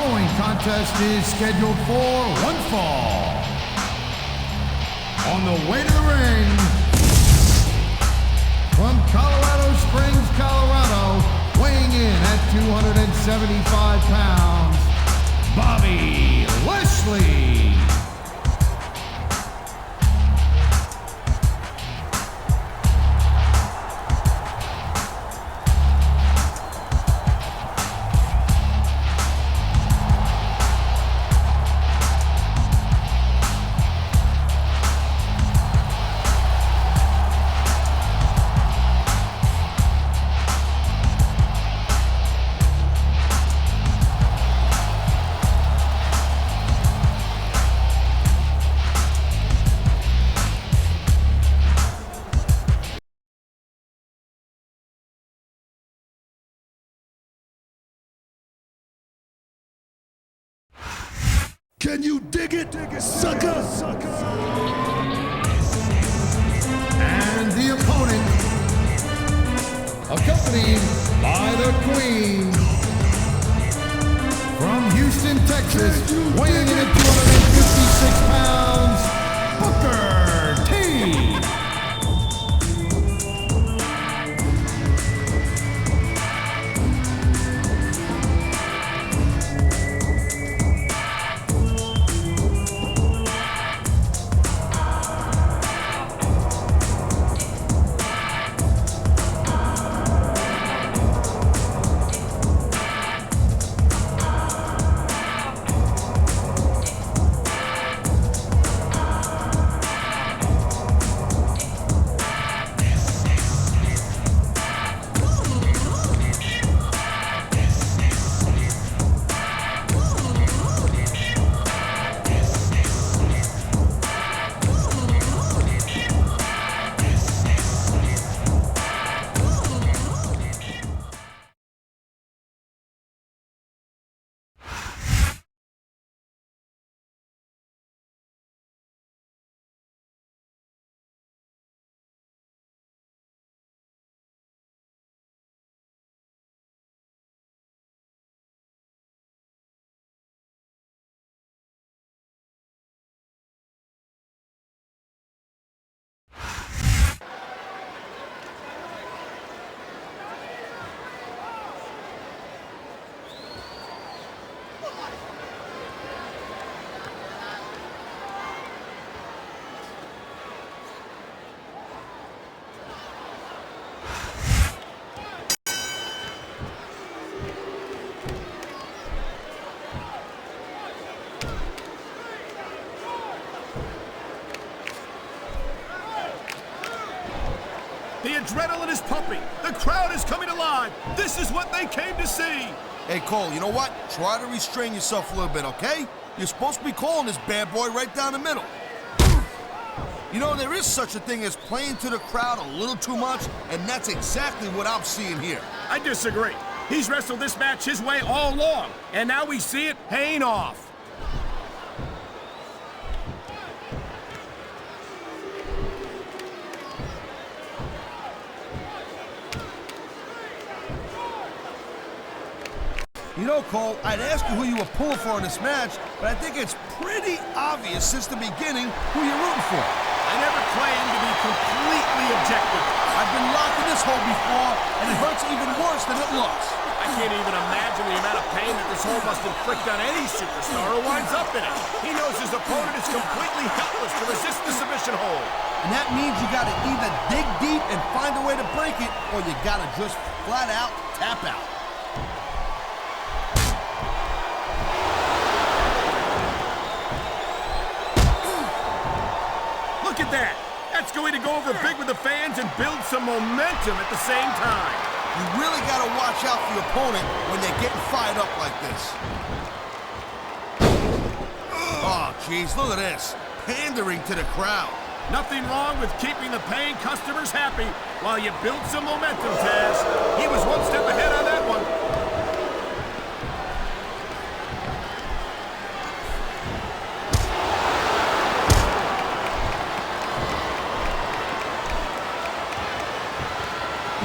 following contest is scheduled for one fall. On the way to the ring, from Colorado Springs, Colorado, weighing in at 275 pounds, Bobby Lashley. Can you dig it, sucker? And the opponent, accompanied by the Queen, from Houston, Texas, weighing in at 256 pounds, Booker T. The adrenaline is pumping. The crowd is coming alive. This is what they came to see. Hey, Cole, you know what? Try to restrain yourself a little bit, okay? You're supposed to be calling this bad boy right down the middle. You know, there is such a thing as playing to the crowd a little too much, and that's exactly what I'm seeing here. I disagree. He's wrestled this match his way all along, and now we see it paying off. You know, Cole, I'd ask you who you were pulling for in this match, but I think it's pretty obvious since the beginning who you're rooting for. I never claimed to be completely objective. I've been locked in this hole before, and it hurts even worse than it looks. I can't even imagine the amount of pain that this hole must inflict on any superstar who winds up in it. He knows his opponent is completely helpless to resist the submission hold. And that means you gotta either dig deep and find a way to break it, or you gotta just flat out tap out. Look at that. That's going to go over big with the fans and build some momentum at the same time. You really gotta watch out for your opponent when they're getting fired up like this. Oh, jeez, look at this. Pandering to the crowd. Nothing wrong with keeping the paying customers happy while you build some momentum, Taz. He was one step ahead on that one.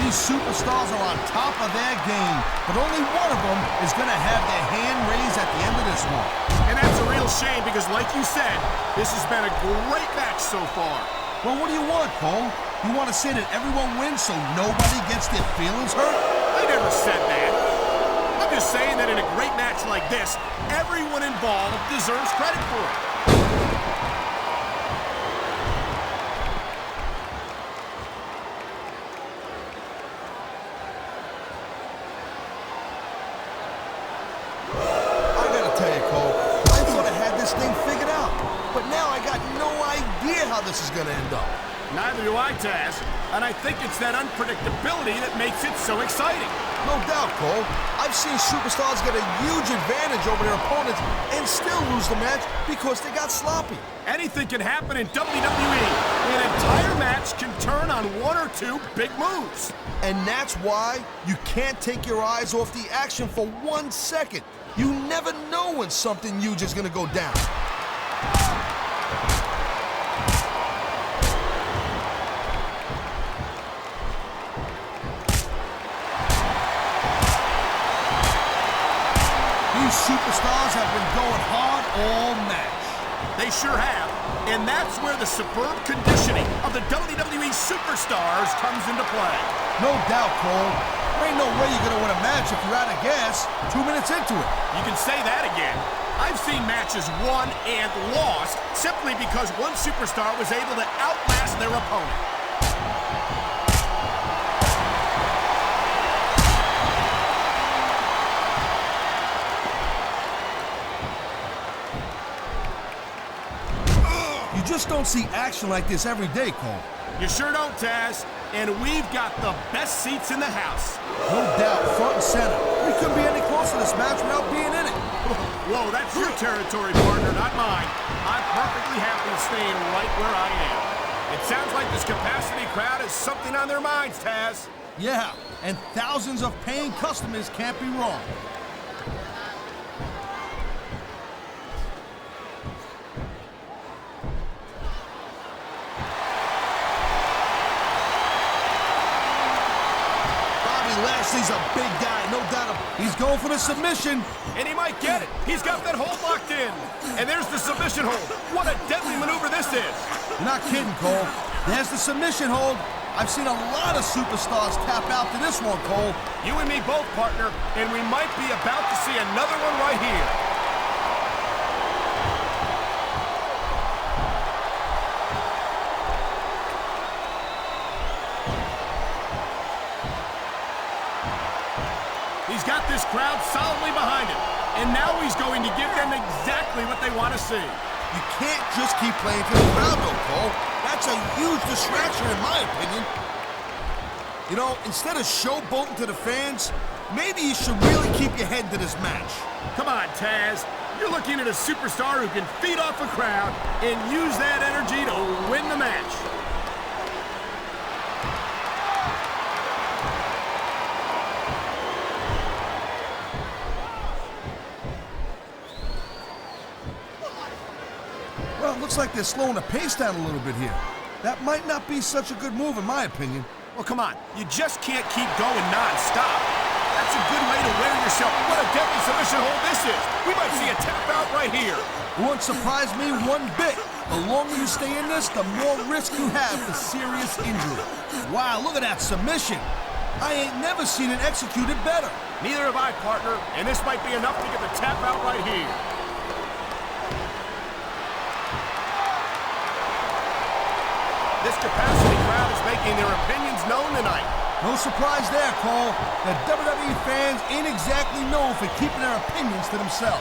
These These superstars are on top of their game, but only one of them is going to have their hand raised at the end of this one. And that's a real shame because, like you said, this has been a great match so far. Well, what do you want, Cole? You want to say that everyone wins so nobody gets their feelings hurt? I never said that. I'm just saying that in a great match like this, everyone involved deserves credit for it. I gotta tell you, Cole, I thought I had this thing figured out, but now I got no idea how this is gonna end up. Neither do I, Taz. And I think it's that unpredictability that makes it so exciting. No doubt, Cole. I've seen superstars get a huge advantage over their opponents and still lose the match because they got sloppy. Anything can happen in WWE. An entire match can turn on one or two big moves. And that's why you can't take your eyes off the action for 1 second. You never know when something huge is gonna go down. These superstars have been going hard all match. They sure have. And that's where the superb conditioning of the WWE superstars comes into play. No doubt, Cole. There ain't no way you're gonna win a match if you're out of gas 2 minutes into it. You can say that again. I've seen matches won and lost simply because one superstar was able to outlast their opponent. You just don't see action like this every day, Cole. You sure don't, Taz. And we've got the best seats in the house. No doubt, front and center. We couldn't be any closer to this match without being in it. Whoa, that's your territory, partner, not mine. I'm perfectly happy staying right where I am. It sounds like this capacity crowd has something on their minds, Taz. Yeah, and thousands of paying customers can't be wrong. Lashley's a big guy, no doubt. He's going for the submission. And he might get it. He's got that hold locked in. And there's the submission hold. What a deadly maneuver this is. You're not kidding, Cole. There's the submission hold. I've seen a lot of superstars tap out to this one, Cole. You and me both, partner. And we might be about to see another one right here. He's got this crowd solidly behind him. And now he's going to give them exactly what they want to see. You can't just keep playing to the crowd, though, Cole. That's a huge distraction, in my opinion. You know, instead of showboating to the fans, maybe you should really keep your head to this match. Come on, Taz. You're looking at a superstar who can feed off a crowd and use that energy to win the match. Well, it looks like they're slowing the pace down a little bit here. That might not be such a good move, in my opinion. Well, come on. You just can't keep going non-stop. That's a good way to wear yourself. What a deadly submission hold this is. We might see a tap out right here. It wouldn't surprise me one bit. The longer you stay in this, the more risk you have for serious injury. Wow, look at that submission. I ain't never seen it executed better. Neither have I, partner. And this might be enough to get the tap out right here. This capacity crowd is making their opinions known tonight. No surprise there, Cole. The WWE fans ain't exactly known for keeping their opinions to themselves.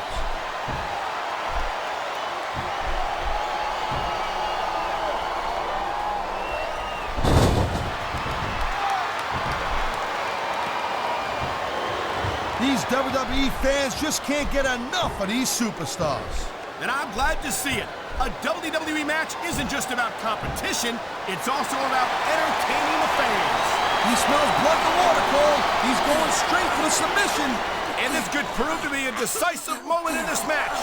These WWE fans just can't get enough of these superstars. And I'm glad to see it. A WWE match isn't just about competition, it's also about entertaining the fans. He smells blood in the water, Cole. He's going straight for the submission. And this could prove to be a decisive moment in this match.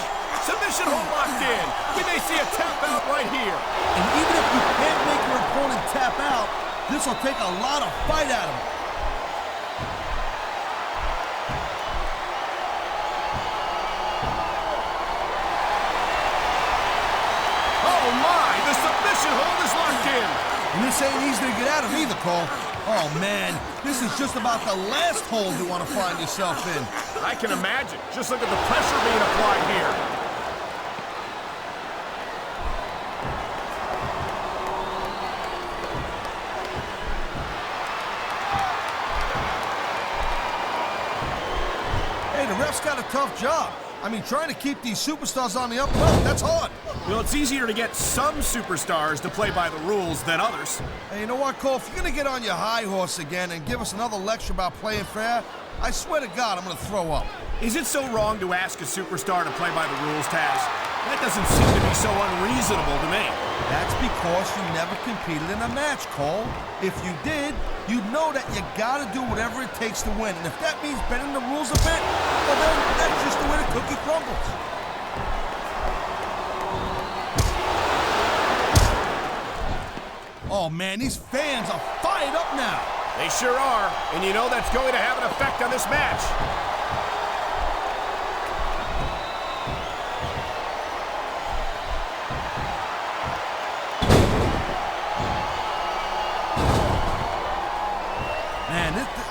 Submission hold locked in. We may see a tap out right here. And even if you can't make your opponent tap out, this will take a lot of fight out of him. submission hold is locked in. And this ain't easy to get out of either, Cole. Oh, man, this is just about the last hold you want to find yourself in. I can imagine. Just look at the pressure being applied here. Hey, the ref's got a tough job. I mean, trying to keep these superstars on the up and up, that's hard. Well, it's easier to get some superstars to play by the rules than others. Hey, you know what, Cole? If you're going to get on your high horse again and give us another lecture about playing fair, I swear to God, I'm going to throw up. Is it so wrong to ask a superstar to play by the rules, Taz? That doesn't seem to be so unreasonable to me. That's because you never competed in a match, Cole. If you did, you'd know that you gotta do whatever it takes to win. And if that means bending the rules a bit, well then, that's just the way the cookie crumbles. Oh man, these fans are fired up now. They sure are, and you know that's going to have an effect on this match.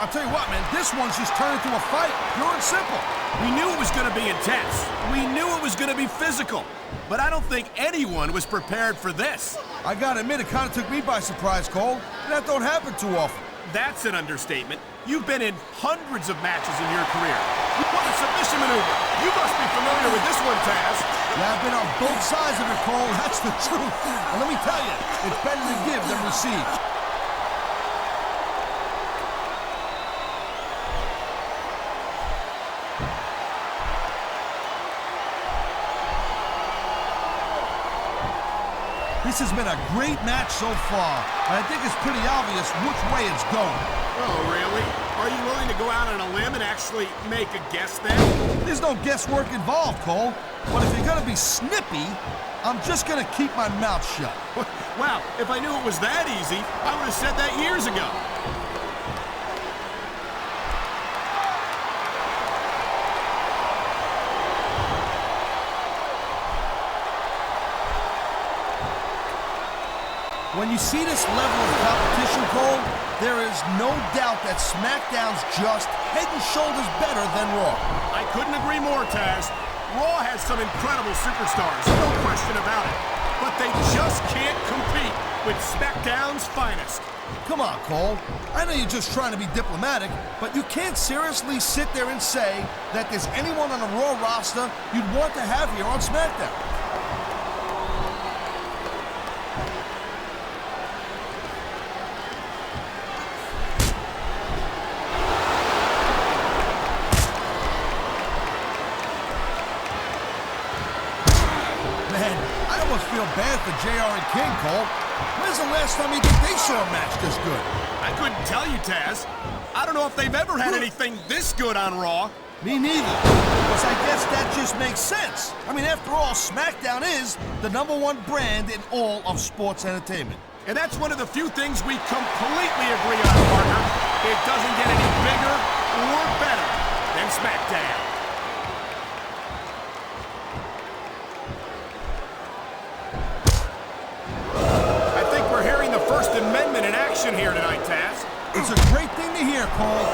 I'll tell you what, man, this one's just turned into a fight, pure and simple. We knew it was going to be intense. We knew it was going to be physical. But I don't think anyone was prepared for this. I gotta admit, it kind of took me by surprise, Cole. That don't happen too often. That's an understatement. You've been in hundreds of matches in your career. What a submission maneuver. You must be familiar with this one, Taz. Yeah, I've been on both sides of it, Cole. That's the truth. And let me tell you, it's better to give than receive. This has been a great match so far, and I think it's pretty obvious which way it's going. Oh, really? Are you willing to go out on a limb and actually make a guess then? There's no guesswork involved, Cole. But if you're gonna be snippy, I'm just gonna keep my mouth shut. Wow, if I knew it was that easy, I would have said that years ago. When you see this level of competition, Cole, there is no doubt that SmackDown's just head and shoulders better than Raw. I couldn't agree more, Taz. Raw has some incredible superstars, no question about it. But they just can't compete with SmackDown's finest. Come on, Cole. I know you're just trying to be diplomatic, but you can't seriously sit there and say that there's anyone on the Raw roster you'd want to have here on SmackDown. Feel bad for JR and King, Cole. When's the last time you think they saw a match this good? I couldn't tell you, Taz. I don't know if they've ever had anything this good on Raw. Me neither. Because I guess that just makes sense. I mean, after all, SmackDown is the #1 brand in all of sports entertainment. And that's one of the few things we completely agree on, partner. It doesn't get any bigger or better than SmackDown. Amendment in action here tonight, Taz. It's a great thing to hear, Cole.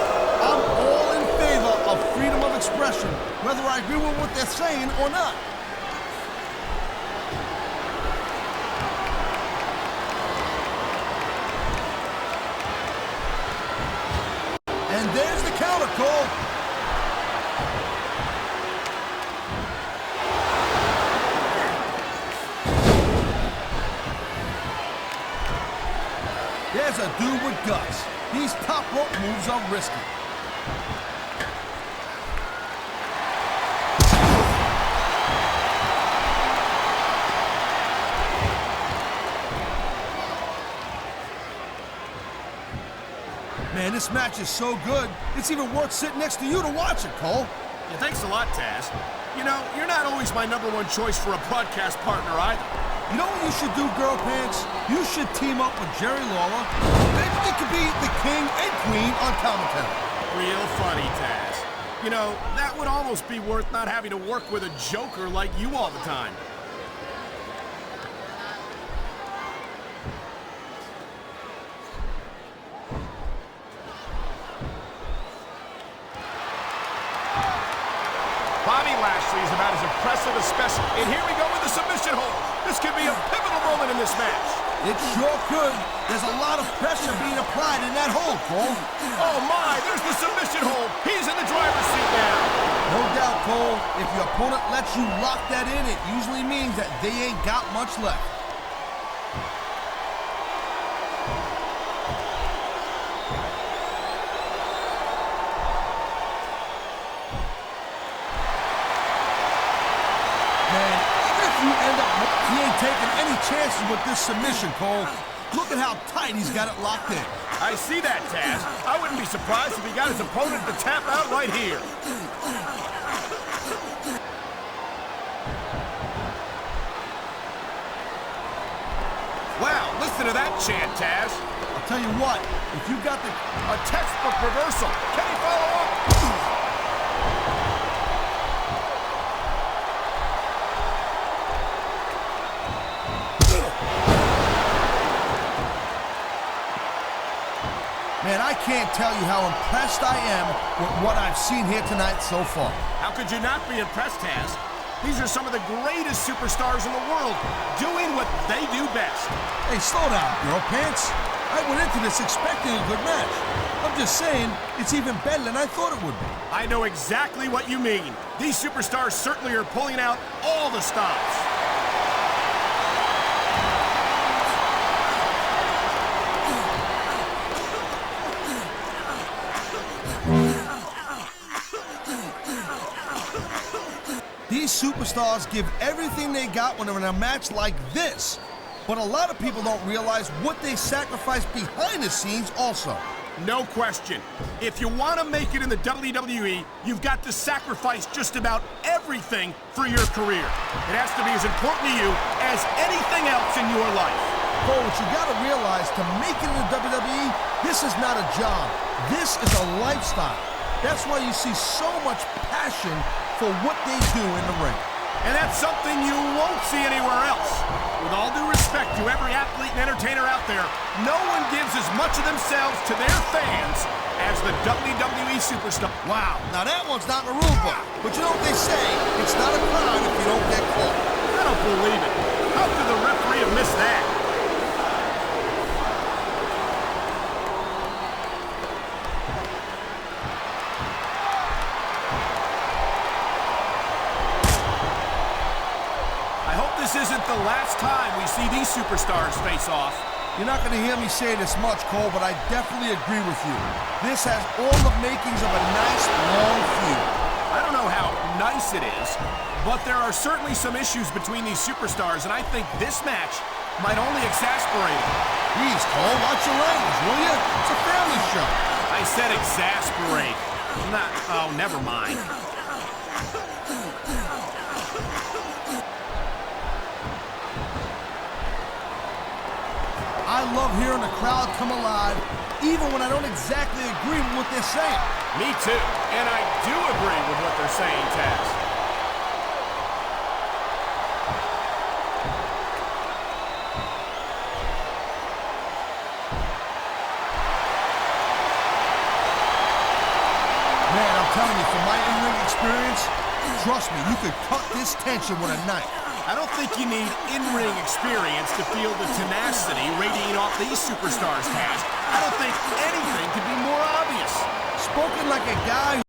I'm all in favor of freedom of expression, whether I agree with what they're saying or not. And there's the counter, Cole. There's a dude with guts. These top rope moves are risky. Man, this match is so good, it's even worth sitting next to you to watch it, Cole. Yeah, thanks a lot, Taz. You know, you're not always my #1 choice for a broadcast partner either. You know what you should do, Girl Pants? You should team up with Jerry Lawler. Maybe you could be the king and queen on commentary. Real funny, Taz. You know, that would almost be worth not having to work with a joker like you all the time. of a special. And here we go with the submission hold. This could be a pivotal moment in this match. It sure could. There's a lot of pressure being applied in that hold, Cole. Oh, my, there's the submission hold. He's in the driver's seat now. No doubt, Cole. If your opponent lets you lock that in, it usually means that they ain't got much left. He ain't taking any chances with this submission, Cole. Look at how tight he's got it locked in. I see that, Taz. I wouldn't be surprised if he got his opponent to tap out right here. Wow, listen to that chant, Taz. I'll tell you what, if you got a textbook reversal. Can he follow up? Man, I can't tell you how impressed I am with what I've seen here tonight so far. How could you not be impressed, Taz? These are some of the greatest superstars in the world, doing what they do best. Hey, slow down, girl pants. I went into this expecting a good match. I'm just saying, it's even better than I thought it would be. I know exactly what you mean. These superstars certainly are pulling out all the stops. These superstars give everything they got when they're in a match like this. But a lot of people don't realize what they sacrifice behind the scenes also. No question. If you want to make it in the WWE, you've got to sacrifice just about everything for your career. It has to be as important to you as anything else in your life. Cole, what you got to realize, to make it in the WWE, this is not a job. This is a lifestyle. That's why you see so much passion for what they do in the ring. And that's something you won't see anywhere else. With all due respect to every athlete and entertainer out there, no one gives as much of themselves to their fans as the WWE superstar. Wow, now that one's not in the rule book. But you know what they say, it's not a crime if you don't get caught. I don't believe it. How could the referee have missed that? This isn't the last time we see these superstars face off. You're not going to hear me say this much, Cole, but I definitely agree with you. This has all the makings of a nice, long feud. I don't know how nice it is, but there are certainly some issues between these superstars, and I think this match might only exasperate them. Please, Cole, watch your language, will you? It's a family show. I said exasperate. Not, oh, never mind. I love hearing the crowd come alive, even when I don't exactly agree with what they're saying. Me too, and I do agree with what they're saying, Taz. Man, I'm telling you, from my in-ring experience, trust me, you could cut this tension with a knife. I don't think you need in-ring experience to feel the tenacity radiating off these superstars, Taz. I don't think anything could be more obvious. Spoken like a guy